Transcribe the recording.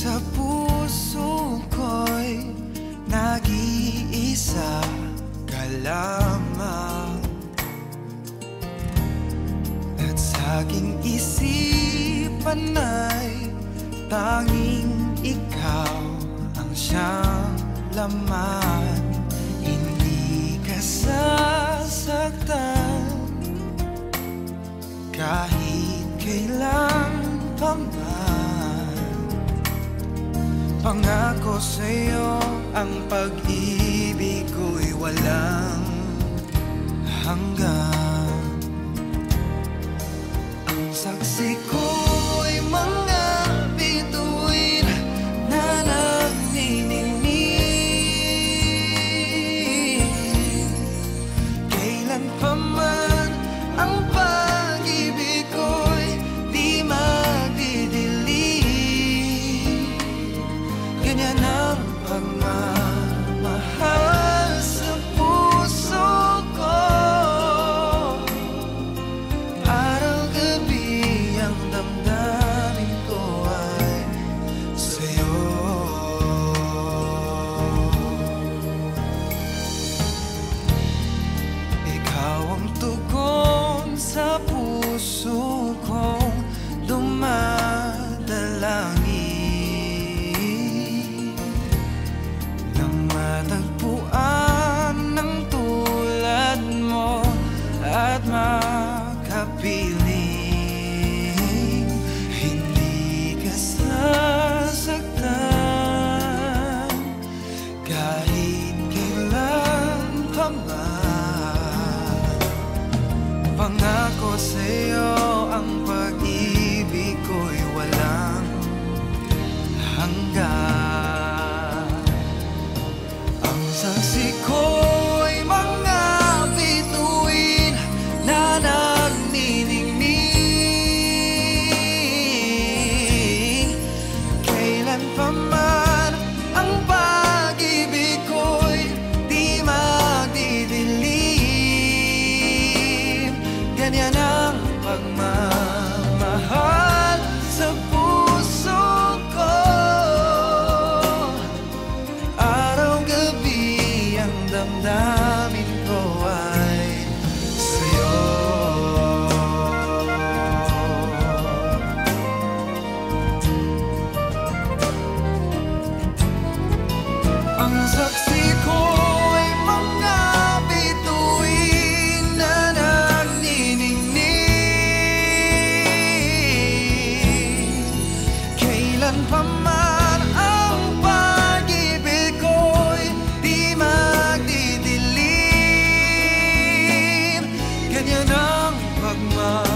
sa puso ko'y nag-iisa ka lamang, at sa aking isipan ay tanging ikaw ang siyang laman. Hindi ka sasaktan kahit kailan pa man. Pangako sa'yo, ang pag-ibig ko'y walang hanggan. Ang saksi ko'y mga bituin na nagniningning. Kailan pa man ang pag-ibig ko'y di magdidilim. Ganyan ang pagmamahal sa puso ko. Araw-gabi ang damdamin ko ay sa'yo. Ikaw ang tugon sa puso kong dumadalangin, nang matagpuan ng tulad mo at makapiling. Hindi ka sasaktan kahit kailan pa man. Pangako sa'yo, ang pag-ibig ko'y walang hanggan. Ang saksi ko'y mga bituin na nagniningning. Kailan pa man ang pag-ibig ko'y di magdidilim. Ganyan ang pagmamahal sa puso ko. Araw-gabi ang damdamin ko ay sa'yo. Ang saksi ko'y mga bituin na nagniningning. Kailan pa man ang pag-ibig ko'y di magdidilim. Ganyan ang pagmamahal